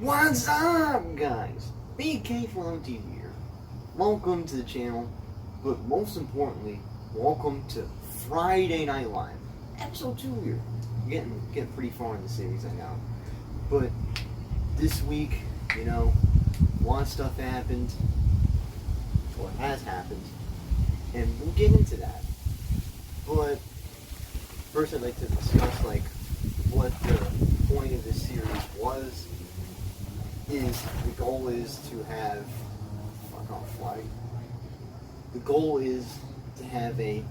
What's up, guys? BK from LOTV here. Welcome to the channel, but most importantly, welcome to Friday Night Live, episode 2 here. Getting pretty far in the series, I know. But this week, a lot of stuff happened, or has happened, and we'll get into that. But first, I'd like to discuss what the point of this series was. The goal is to have The goal is to have a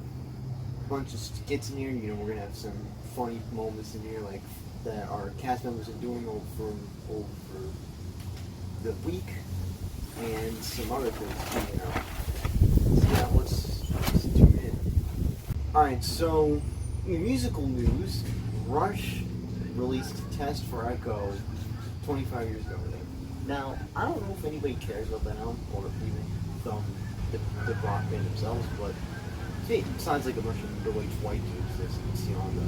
bunch of skits in here. We're gonna have some funny moments in here, like that our cast members are doing over the week, and some other things. So yeah, let's tune in. All right. So, in musical news, Rush released Test for Echo 25 years ago. Now, I don't know if anybody cares about that album, or even from the rock band themselves, but it sounds like a bunch of middle-aged white dudes that you see on the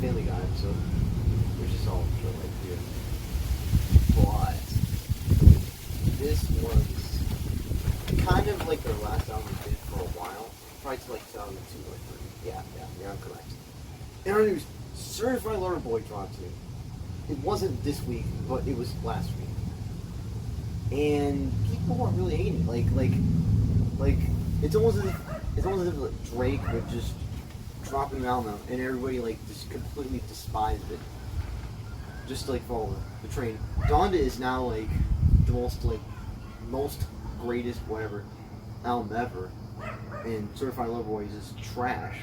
Family Guy episode, which is all show like here. But this was kind of like their last album they did for a while, probably to 2002 or 3. Yeah, I'm correct. In our news, Certified Lover Boy dropped too. It wasn't this week, but it was last week. And people weren't really hating it. It's almost as if Drake would just drop an album and everybody just completely despised it. Just follow the train. Donda is now the most greatest whatever album ever, and Certified Lover Boy is just trash.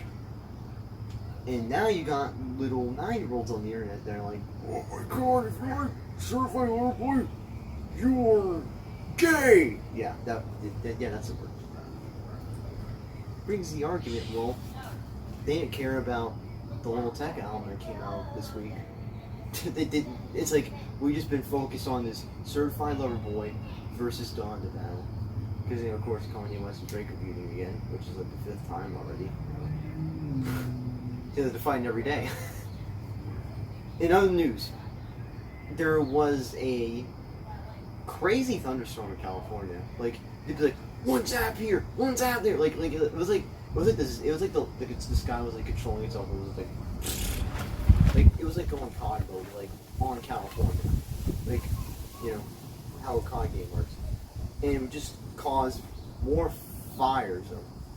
And now you got little 9-year-olds on the internet that are like, "Oh my god, if you like Certified Lover Boy, you're gay!" Yeah, that's a word. Brings the argument, well, they didn't care about the Little Tech album that came out this week. They didn't. It's we've just been focused on this Certified Lover Boy versus Donda battle. Because, of course, Kanye West and Drake are feuding again, which is the 5th time already. They're fighting every day. In other news, there was a crazy thunderstorm in California. They'd be like, one tap here, one tap there. It was like the sky was controlling itself. It was going COD mode, on California. How a COD game works. And it would just cause more fires,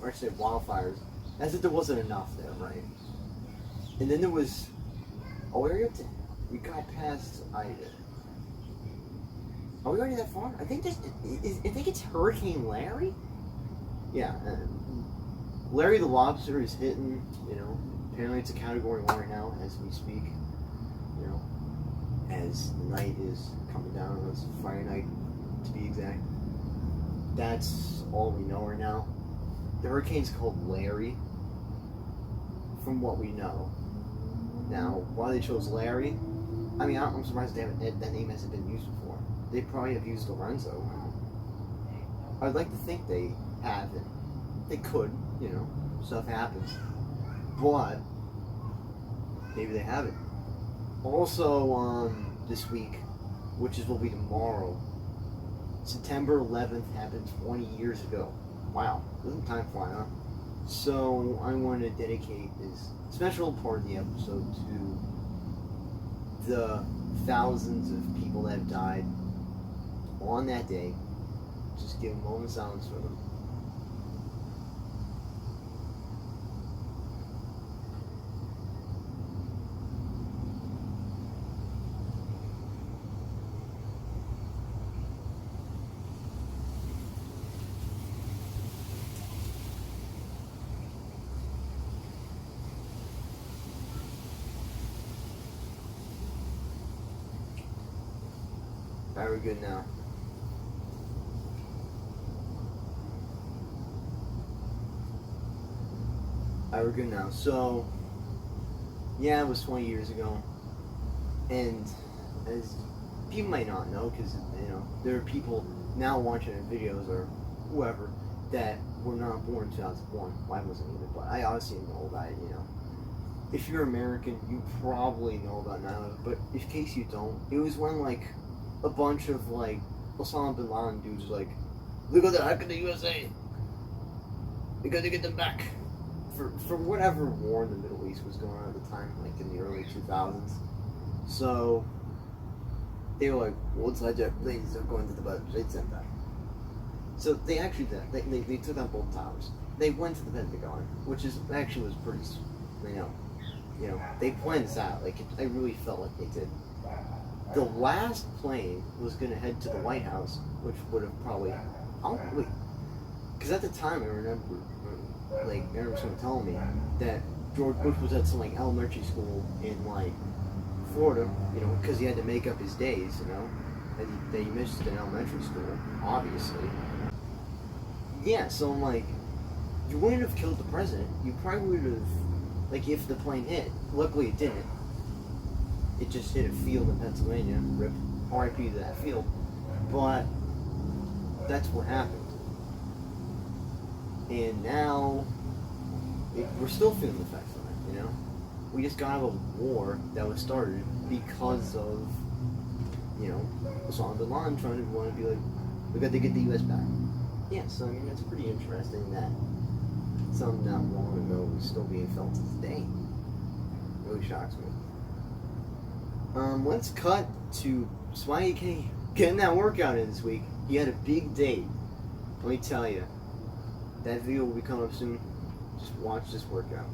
or I should say wildfires, as if there wasn't enough there, right? And then there was, we got past Ida. Are we already that far? I think it's Hurricane Larry? Yeah. Larry the Lobster is hitting, apparently it's a Category 1 right now as we speak. As the night is coming down, it's Friday night to be exact. That's all we know right now. The hurricane's called Larry, from what we know. Now, why they chose Larry? I'm surprised that name hasn't been used before. They probably have used Lorenzo. I'd like to think they haven't. They could, stuff happens. But maybe they haven't. Also, this week, which will be tomorrow, September 11th happened 20 years ago. Wow, doesn't time fly, huh? So I want to dedicate this special part of the episode to the thousands of people that have died on that day. Just give a moment of silence for them. Alright, we're good now. We're good now. So, yeah, it was 20 years ago. And as people might not know, because, there are people now watching the videos or whoever that were not born in 2001. Well, I wasn't either, but I obviously know about it, if you're American, you probably know about 9/11, but in case you don't, it was when a bunch of like Osama bin Laden dudes like, look at the hack of the USA. We got to get them back. For whatever war in the Middle East was going on at the time, like in the early 2000s. So they were like, well, let's hijack planes are going to the World Trade Center. So they actually did. They took out both towers. They went to the Pentagon, which is actually was pretty, you know, they planned this out. Like I really felt like they did. The last plane was going to head to the White House, which would have probably, because at the time I remember someone telling me that George Bush was at some like elementary school in like Florida, you know, because he had to make up his days, you know, and they missed an elementary school, obviously. Yeah, so I'm like, you wouldn't have killed the president. You probably would have, like, if the plane hit. Luckily, it didn't. It just hit a field in Pennsylvania. RIP, R.I.P. to that field. But that's what happened. And now we're still feeling the effects of it. You know, we just got out of a war that was started because of, you know, Osama bin Laden trying to want to be like, we got to get the U.S. back. Yeah, so I mean that's pretty interesting that something not long ago is still being felt today. It really shocks me. Let's cut to Smiley K getting that workout in this week. He had a big day. Let me tell you, that video will be coming up soon. Just watch this workout.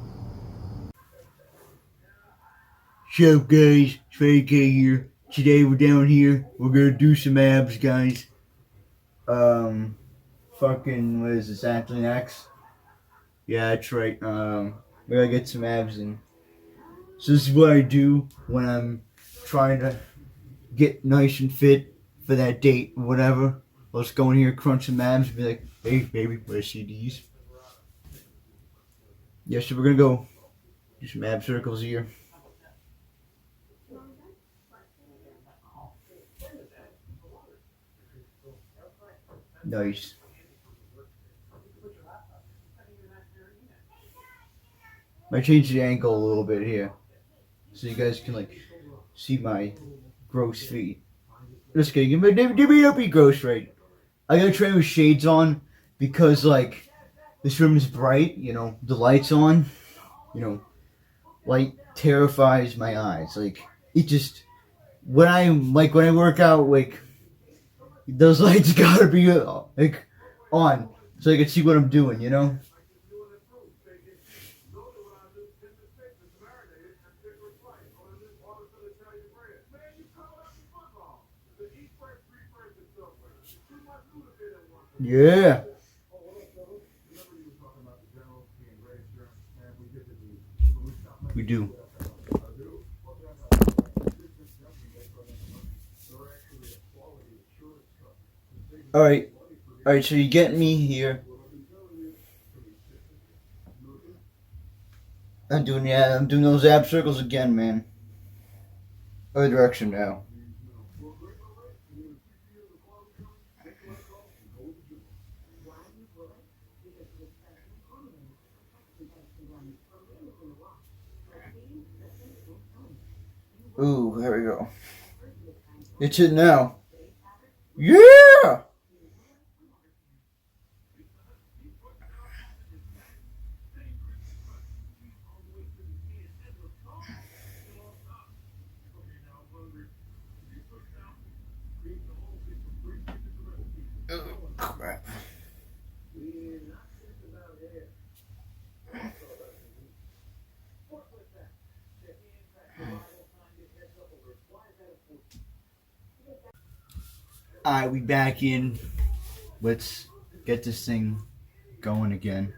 What's up, guys? Smiley K here. Today we're down here. We're gonna do some abs, guys. Fucking, what is this, Anthony X? Yeah, that's right. We gotta get some abs in. So this is what I do when I'm trying to get nice and fit for that date or whatever. Let's go in here, crunch some abs, and be like, hey, baby, wanna see these? Yeah, so we're gonna go do some ab circles here. Nice. I changed the angle a little bit here, so you guys can like see my gross feet. Just kidding, but they don't be gross, right? I gotta train with shades on because like this room is bright, you know, the lights on, you know, light terrifies my eyes. Like it just when I work out, like those lights gotta be like on so I can see what I'm doing, you know. Yeah. We do. Alright, so you get me here. I'm doing those ab circles again, man. Other direction now. Ooh, there we go. It's it now. Yeah! Oh, crap. Alright, we back in. Let's get this thing going again.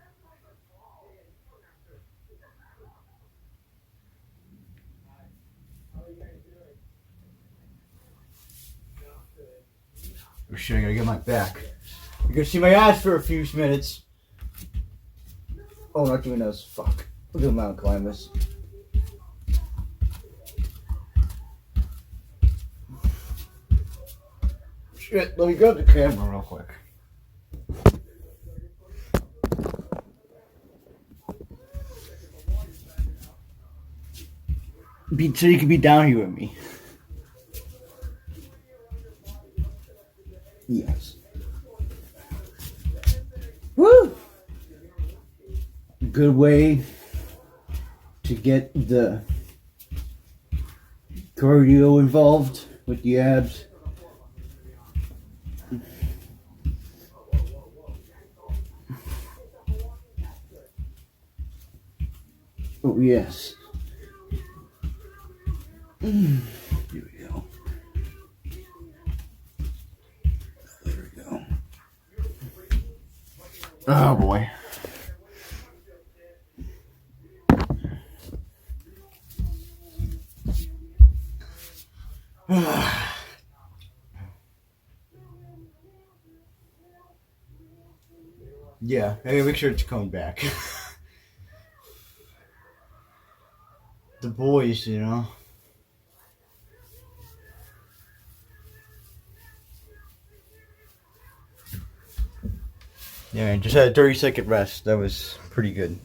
Oh shit, I gotta get my back. You're gonna see my ass for a few minutes. Oh, not doing those. Fuck. Look at the mountain climbers. Shit, let me grab the camera real quick. So you can be down here with me. Yes. Woo! Good way to get the cardio involved with the abs. Oh, yes. Here we go. There we go. Oh, boy. Yeah, I gotta make sure it's coming back. The boys, you know. Yeah, just had a 30-second rest. That was pretty good.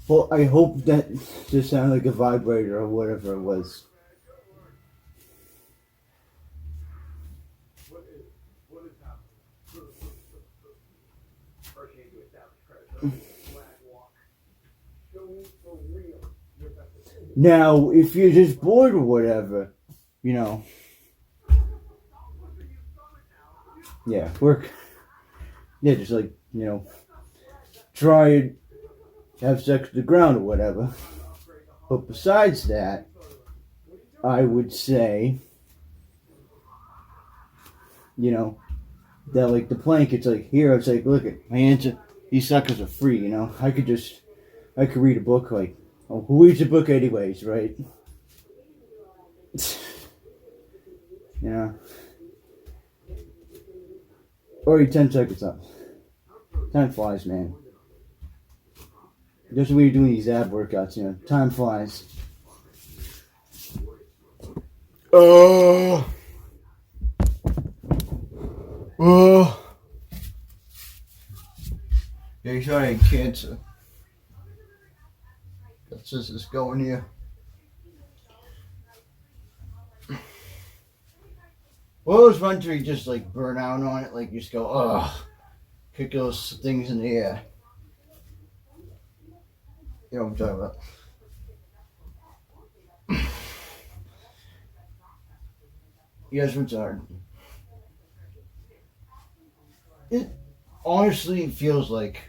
Well, I hope that just sounded like a vibrator or whatever it was. Now, if you're just bored or whatever, you know. Yeah, work. Yeah, just like, you know, try and have sex with the ground or whatever. But besides that, I would say, you know, that like the plank, it's like here, it's like, look at my hands, these suckers are free, you know. I could read a book like, oh, who reads a book anyways, right? Yeah. Already 10 seconds up. Time flies, man. Just when you're doing these ab workouts, you know, time flies. Oh. Yeah, you sure I had cancer. That's just is going here. Well, those runs where you just like burn out on it, like you just go, ugh, kick those things in the air. You know what I'm talking about. You guys were tired. It honestly feels like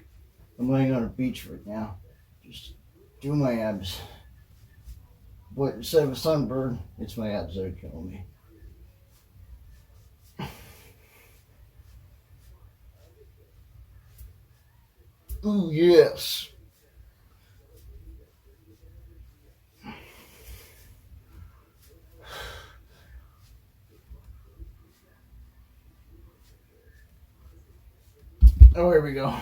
I'm laying on a beach right now, just doing my abs. But instead of a sunburn, it's my abs that are killing me. Ooh, yes. Oh, here we go.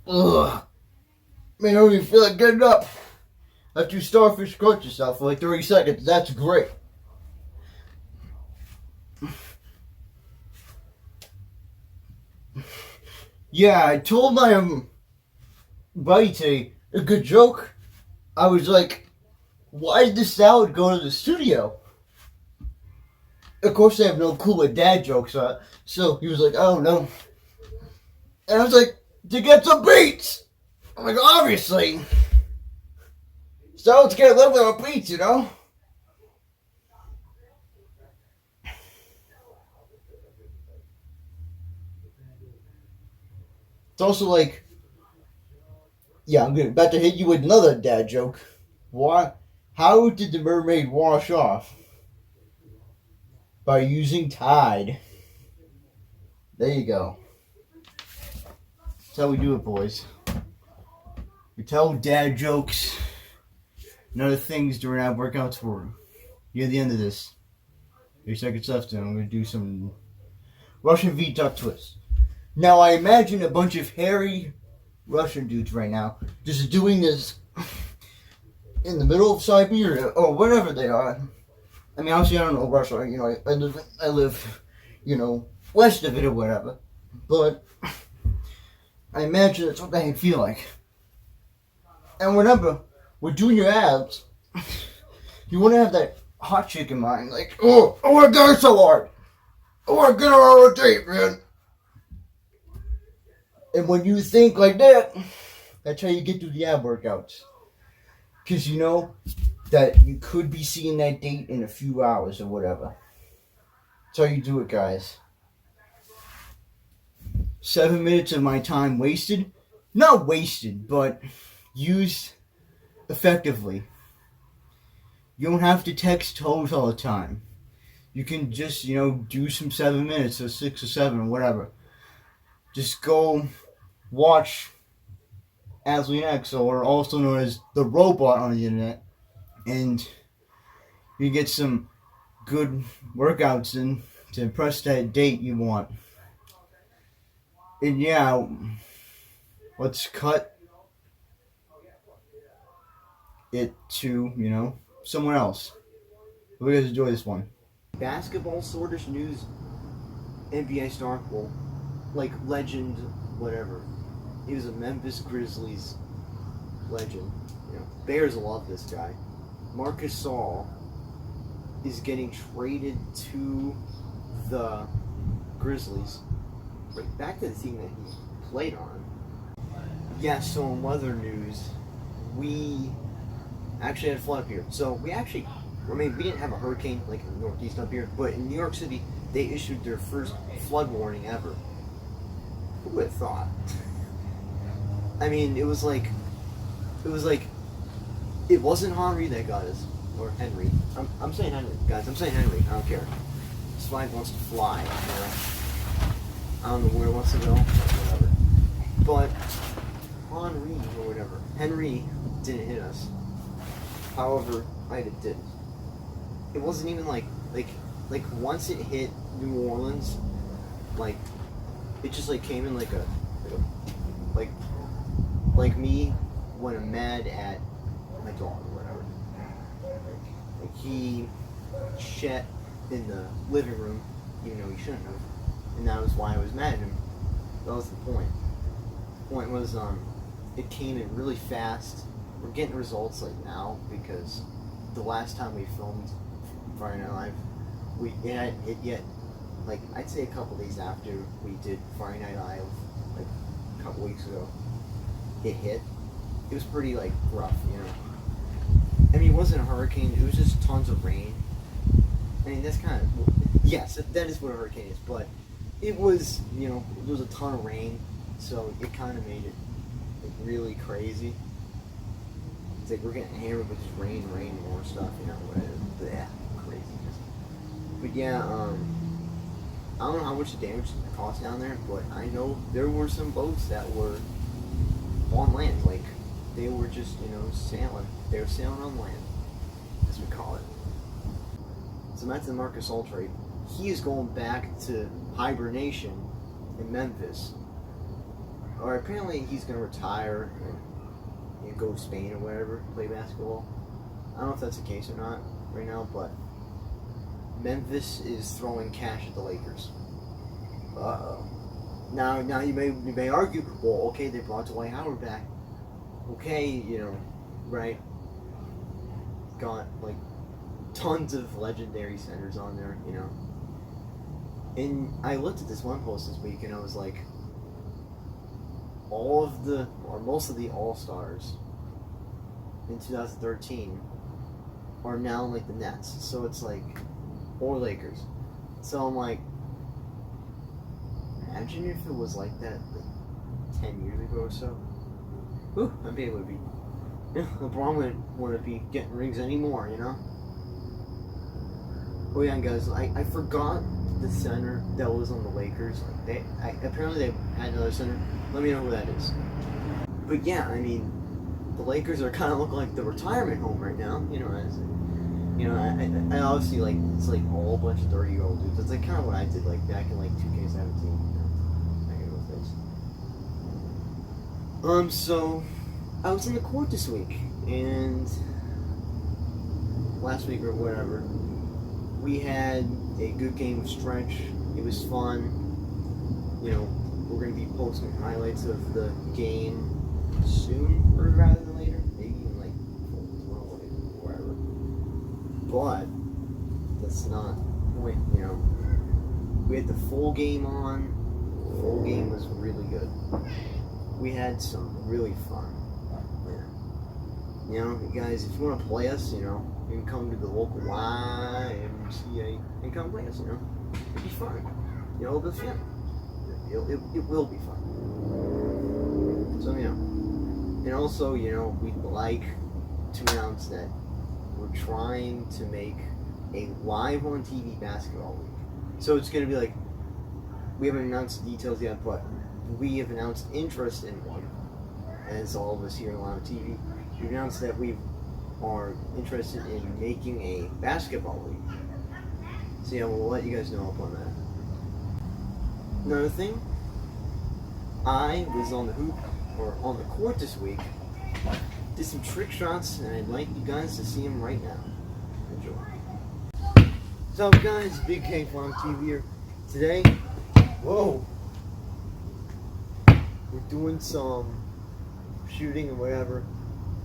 Ugh. Man, I don't even feel like getting up. After you starfish crunch yourself for like 30 seconds, that's great. Yeah, I told my buddy today a good joke. I was like, why did the salad go to the studio? Of course, they have no clue what dad jokes are. So he was like, I don't know. And I was like, to get some beats. I'm like, obviously. So let's get a little bit of beats, you know? It's also like, yeah, I'm about to hit you with another dad joke. Why? How did the mermaid wash off? By using Tide. There you go. That's how we do it, boys. We tell dad jokes and other things during our workouts for near the end of this. 3 seconds left, and I'm going to do some Russian V-duck twists. Now, I imagine a bunch of hairy Russian dudes right now just doing this in the middle of Siberia or wherever they are. I mean, obviously, I don't know Russia. You know, I live, you know, west of it or whatever. But I imagine that's what they feel like. And remember, we're doing your abs. You want to have that hot chick in mind, like, oh, I want to go so hard. I want to get her on a date, man. And when you think like that, that's how you get through the ab workouts. Because you know that you could be seeing that date in a few hours or whatever. That's how you do it, guys. 7 minutes of my time wasted. Not wasted, but used effectively. You don't have to text hoes all the time. You can just, do some 7 minutes or 6 or 7 or whatever. Just go watch Ashley X, or also known as the robot on the internet, and you get some good workouts in to impress that date you want. And yeah, let's cut it to, someone else. Hope you guys enjoy this one. Basketball sortish news. NBA star, well, like legend, whatever. He was a Memphis Grizzlies legend. Bears love this guy. Marcus Saul is getting traded to the Grizzlies. Right back to the team that he played on. Yeah, so in weather news, we actually had a flood up here. So we didn't have a hurricane like in the Northeast up here, but in New York City, they issued their first flood warning ever. Who would have thought? I mean, it wasn't Henry that got us, or Henry. I'm saying Henry, guys. I'm saying Henry. I don't care. This flag wants to fly. I don't know where it wants to go. Whatever. But Henry or whatever. Henry didn't hit us. However, Ida did. It wasn't even like once it hit New Orleans, it just came in like me when I'm mad at my dog or whatever. Like he shat in the living room, even though he shouldn't have. And that was why I was mad at him. That was the point. The point was, it came in really fast. We're getting results now because the last time we filmed Friday Night Live, I'd say a couple days after we did Friday Night Live, a couple weeks ago, it hit. It was pretty rough, I mean, it wasn't a hurricane. It was just tons of rain. I mean, that's kind of, yes, that is what a hurricane is, but it was, there was a ton of rain, so it kind of made it really crazy. It's like we're getting hammered with just rain, more stuff, yeah, craziness. But yeah, I don't know how much damage it cost down there, but I know there were some boats that were on land, they were just, sailing. They were sailing on land, as we call it. So that's the Marcus Saul trade. He is going back to hibernation in Memphis. Or apparently he's going to retire and go to Spain or wherever, play basketball. I don't know if that's the case or not right now, but Memphis is throwing cash at the Lakers. Uh-oh. Now you may argue, well, okay, they brought Dwight Howard back. Okay, right? Got tons of legendary centers on there, And I looked at this one post this week and I was like, most of the All-Stars in 2013 are now the Nets. So it's or Lakers. So I'm like, imagine if it was like that 10 years ago or so. Whew, I'd be able to be. LeBron wouldn't be getting rings anymore, Oh yeah, guys, I forgot the center that was on the Lakers. Apparently they had another center. Let me know who that is. But yeah, I mean, the Lakers are kind of looking like the retirement home right now. I obviously it's all a bunch of 30-year-old dudes. It's kind of what I did back in 2K17. So I was in the court this week, and last week or whatever, we had a good game of stretch. It was fun. we're going to be posting highlights of the game soon, or rather than later. Maybe even like tomorrow or whatever. But that's not the point, you know. We had the full game on. The full game was really good. We had some really fun. Yeah. You know, guys, if you want to play us, you know, you can come to the local YMCA and come play us, you know. It'll be fun. You know, it'll be fun. It will be fun. So, you know. And also, you know, we'd like to announce that we're trying to make a live on TV basketball league. So it's going to be like, we haven't announced the details yet, but we have announced interest in one. As all of us here on LOTV, we've announced that we are interested in making a basketball league. So yeah, we'll let you guys know up on that. Another thing, I was on the hoop, or on the court this week, did some trick shots, and I'd like you guys to see them right now. Enjoy. What's up, guys? Big K from TV here. Today, whoa, we're doing some shooting and whatever.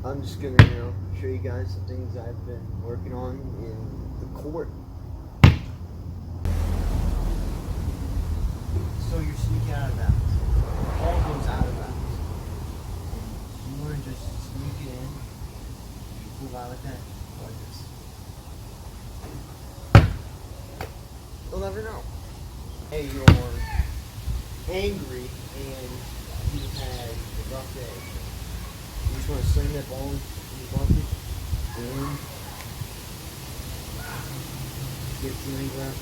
I'm just gonna, you know, show you guys some things I've been working on in the court. So you're sneaking out of bounds. Ball goes out of bounds. And you want to just sneak it in. You move out like that, like this. You'll never know. Hey, you're angry and you've had a rough day. You just want to sling that ball in the bucket and get it to the ground.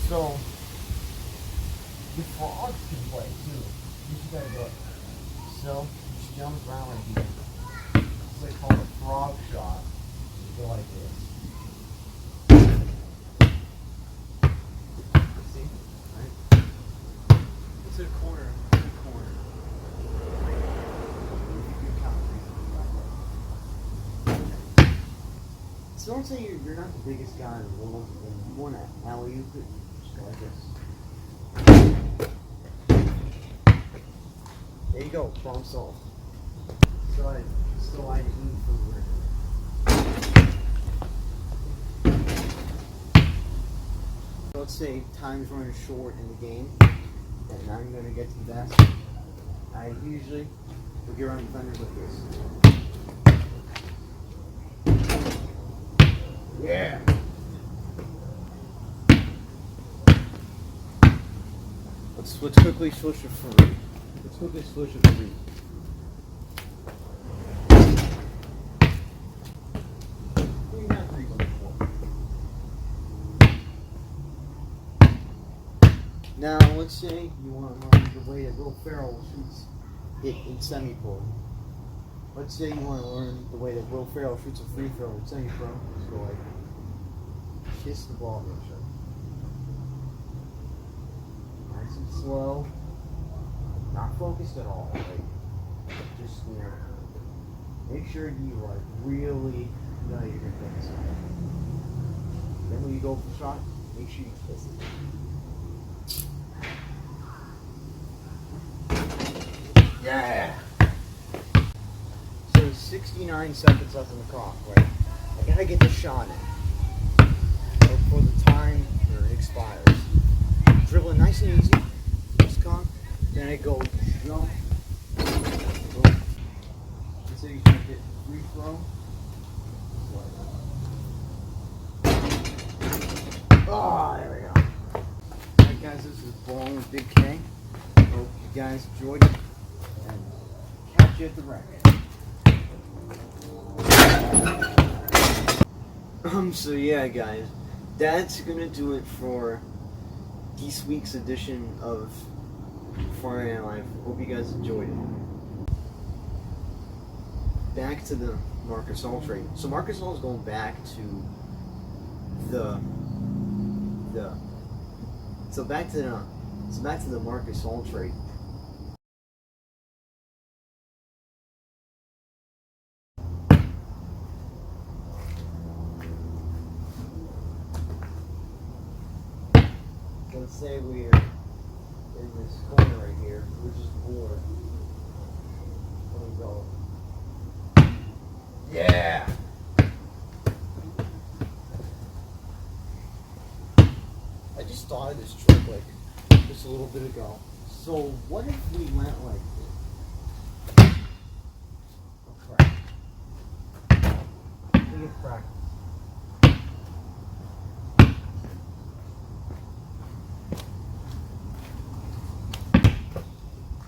So, the frogs can play too. You just gotta go. So, just jump around like here. It's like called a frog shot. You go like this. See? Right? It's a corner. It's a corner. So don't say you're not the biggest guy in the world. You want to alley-oop it. Just go like this. There you go. Problem solved. So I eat food. Let's say time's running short in the game, and I'm going to get to the basket. I usually will get around defenders like this. Yeah. Let's quickly switch to free. Let's quickly switch to free. We got threes on the floor. Now, let's say you want to learn the way that Will Ferrell shoots it in semi-pro. Let's say you want to learn the way that Will Ferrell shoots a free throw in semi-pro. Just go like, kiss the ball real short. Nice and slow. Not focused at all. Like, just, you know, make sure you like really know you're going to focus on it. Then when you go for the shot, make sure you kiss it. Yeah. So 69 seconds left on the clock, right? I gotta get the shot in before the time expires. Dribbling nice and easy. Just cock. Then I go jump. Boom. Let's say you try to get free throw. Oh, there we go. Alright guys, this is Bowling with Big K. Hope you guys enjoyed it. And catch you at the rack. So yeah guys, that's gonna do it for this week's edition of Friday Night Live. Hope you guys enjoyed it. Back to the Marcus All trade. So Marcus All is going back to the Marcus All trade. let's say we're in this corner right here, which is board. Let me go. Yeah! I just thought of this trick like just a little bit ago. So what if we went like this? A crack. Take a crack.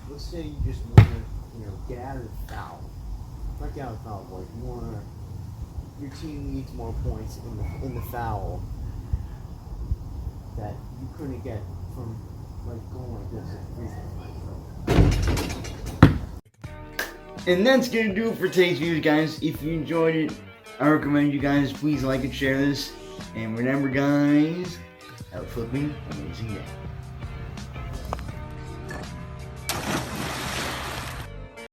Let's say you just want to, get out of the foul. Not get out of the foul, but like you want your team needs more points in the foul that you couldn't get from like going like this. And that's gonna do it for today's video, guys. If you enjoyed it, I recommend you guys please like and share this. And remember, guys, have a flipping amazing day.